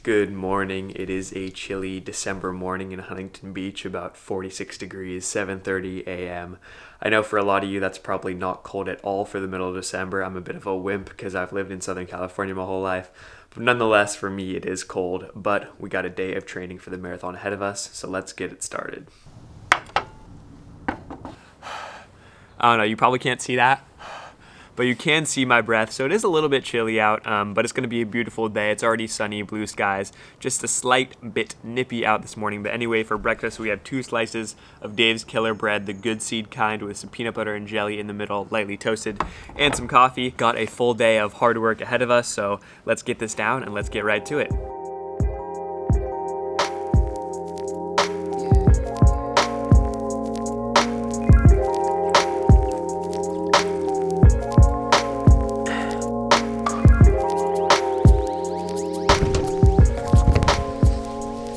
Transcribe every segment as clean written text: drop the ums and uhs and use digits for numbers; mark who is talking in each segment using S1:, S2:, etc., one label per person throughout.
S1: Good morning. It is a chilly December morning in Huntington Beach, about 46 degrees, 7:30 a.m. I know for a lot of you that's probably not cold at all for the middle of December. I'm a bit of a wimp because I've lived in Southern California my whole life. But nonetheless, for me it is cold, but we got a day of training for the marathon ahead of us, so let's get it started. I don't know, you probably can't see that, but you can see my breath, so it is a little bit chilly out, but it's going to be a beautiful day. It's already sunny, blue skies, just a slight bit nippy out this morning. But anyway, for breakfast we have 2 slices of Dave's Killer bread, the good seed kind with some peanut butter and jelly in the middle, lightly toasted, and some coffee. Got a full day of hard work ahead of us, so let's get this down and let's get right to it.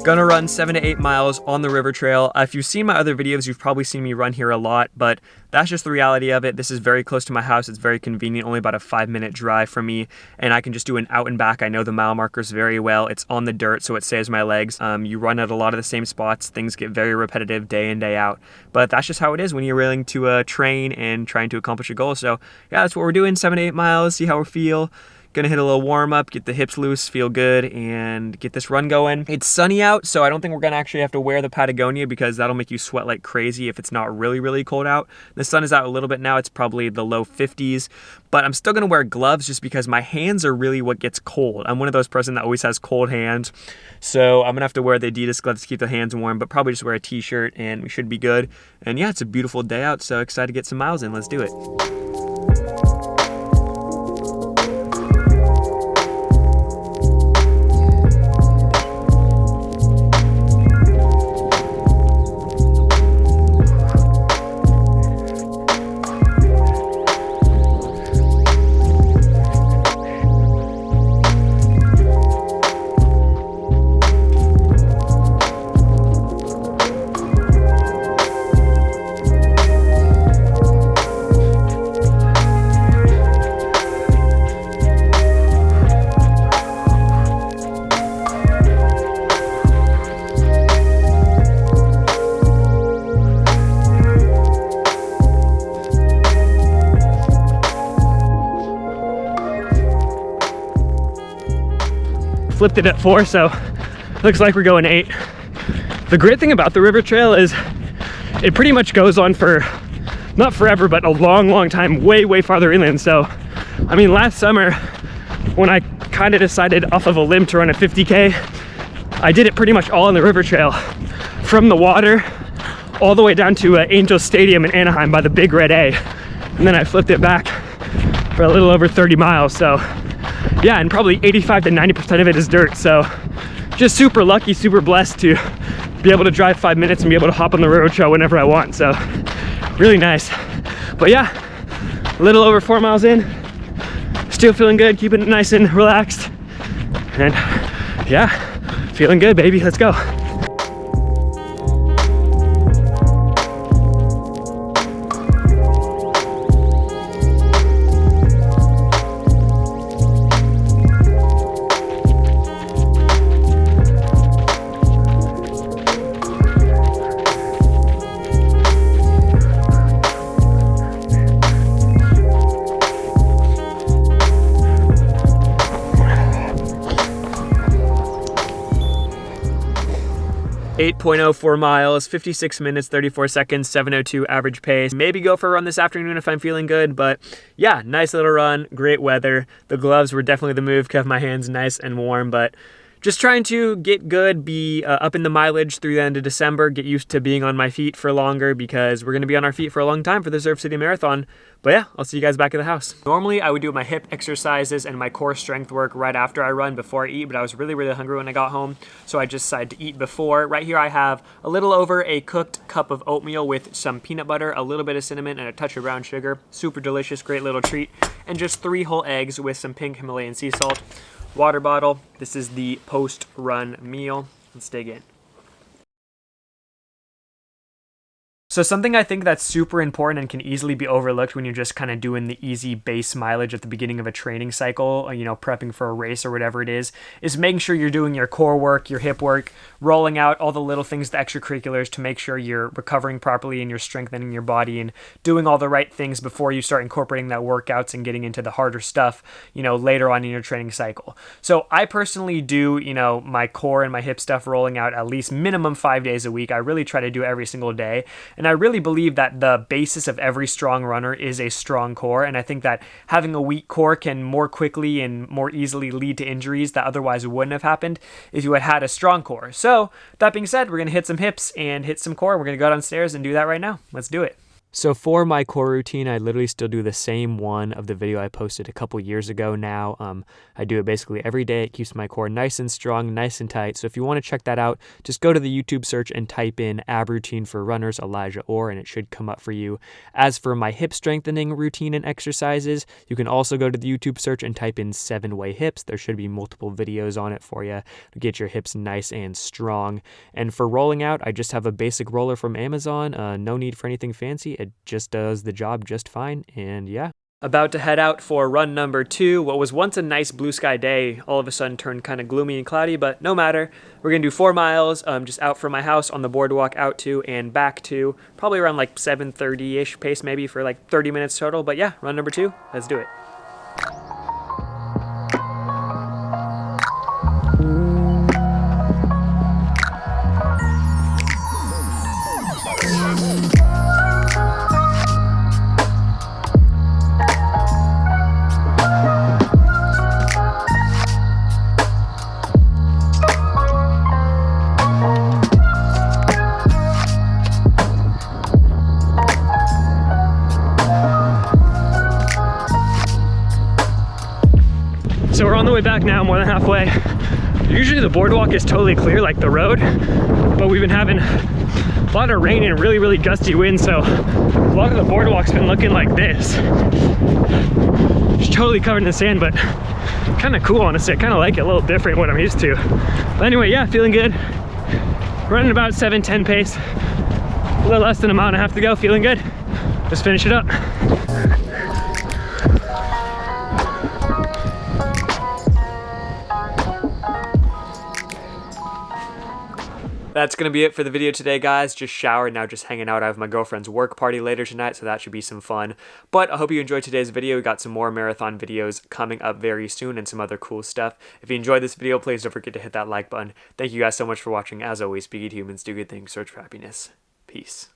S1: Gonna run 7 to 8 miles on the river trail. If you've seen my other videos, you've probably seen me run here a lot, but that's just the reality of it. This is very close to my house. It's very convenient, only about a 5-minute drive from me, and I can just do an out and back. I know the mile markers very well. It's on the dirt, so it saves my legs. You run at a lot of the same spots. Things get very repetitive day in, day out, but that's just how it is when you're willing to train and trying to accomplish your goals. So yeah, that's what we're doing, 7 to 8 miles, see how we feel. Gonna hit a little warm up, get the hips loose, feel good, and get this run going. It's sunny out, so I don't think we're gonna actually have to wear the Patagonia because that'll make you sweat like crazy if it's not really, really cold out. The sun is out a little bit now. It's probably the low 50s, but I'm still gonna wear gloves just because my hands are really what gets cold. I'm one of those person that always has cold hands, so I'm gonna have to wear the Adidas gloves to keep the hands warm, but probably just wear a t-shirt and we should be good. And yeah, it's a beautiful day out, so excited to get some miles in. Let's do it. Flipped it at 4, so looks like we're going 8. The great thing about the river trail is it pretty much goes on for not forever, but a long time, way farther inland. So I mean, last summer when I kind of decided off of a limb to run a 50K, I did it pretty much all on the river trail, from the water all the way down to Angel Stadium in Anaheim by the Big Red A, and then I flipped it back for a little over 30 miles. So yeah, and probably 85 to 90% of it is dirt. So just super lucky, super blessed to be able to drive 5 minutes and be able to hop on the road trail whenever I want. So really nice. But yeah, a little over 4 miles in, still feeling good, keeping it nice and relaxed. And yeah, feeling good, baby. Let's go. 8.04 miles, 56 minutes, 34 seconds, 7:02 average pace. Maybe go for a run this afternoon if I'm feeling good, but yeah, nice little run, great weather. The gloves were definitely the move, kept my hands nice and warm, but just trying to get good, be up in the mileage through the end of December, get used to being on my feet for longer because we're going to be on our feet for a long time for the Surf City Marathon. But yeah, I'll see you guys back at the house. Normally, I would do my hip exercises and my core strength work right after I run, before I eat, but I was really hungry when I got home, so I just decided to eat before. Right here I have a little over a cooked cup of oatmeal with some peanut butter, a little bit of cinnamon, and a touch of brown sugar. Super delicious, great little treat. And just 3 whole eggs with some pink Himalayan sea salt. Water bottle. This is the post-run meal. Let's dig in. So something I think that's super important and can easily be overlooked when you're just kind of doing the easy base mileage at the beginning of a training cycle, you know, prepping for a race or whatever it is making sure you're doing your core work, your hip work, rolling out all the little things, the extracurriculars, to make sure you're recovering properly and you're strengthening your body and doing all the right things before you start incorporating that workouts and getting into the harder stuff, you know, later on in your training cycle. So I personally do, you know, my core and my hip stuff rolling out at least minimum 5 days a week. I really try to do it every single day. And I really believe that the basis of every strong runner is a strong core. And I think that having a weak core can more quickly and more easily lead to injuries that otherwise wouldn't have happened if you had had a strong core. So that being said, we're going to hit some hips and hit some core. We're going to go downstairs and do that right now. Let's do it. So for my core routine, I literally still do the same one of the video I posted a couple years ago now. I do it basically every day. It keeps my core nice and strong, nice and tight. So if you want to check that out, just go to the YouTube search and type in ab routine for runners, Elijah Orr, and it should come up for you. As for my hip strengthening routine and exercises, you can also go to the YouTube search and type in 7-way hips. There should be multiple videos on it for you to get your hips nice and strong. And for rolling out, I just have a basic roller from Amazon. No need for anything fancy. It just does the job just fine, and yeah. About to head out for run number 2. What was once a nice blue sky day all of a sudden turned kind of gloomy and cloudy, but no matter. We're going to do 4 miles just out from my house on the boardwalk out to and back to, probably around like 7:30-ish pace maybe for like 30 minutes total. But yeah, run number 2, let's do it. So we're on the way back now, more than halfway. Usually the boardwalk is totally clear, like the road, but we've been having a lot of rain and really gusty wind, so a lot of the boardwalk's been looking like this. It's totally covered in sand, but kind of cool, honestly. I kind of like it, a little different what I'm used to. But anyway, yeah, feeling good. Running about 7:10 pace, a little less than a mile and a half to go, feeling good. Let's finish it up. That's going to be it for the video today, guys. Just showered, now just hanging out. I have my girlfriend's work party later tonight, so that should be some fun. But I hope you enjoyed today's video. We got some more marathon videos coming up very soon and some other cool stuff. If you enjoyed this video, please don't forget to hit that like button. Thank you guys so much for watching. As always, be good humans, do good things, search for happiness. Peace.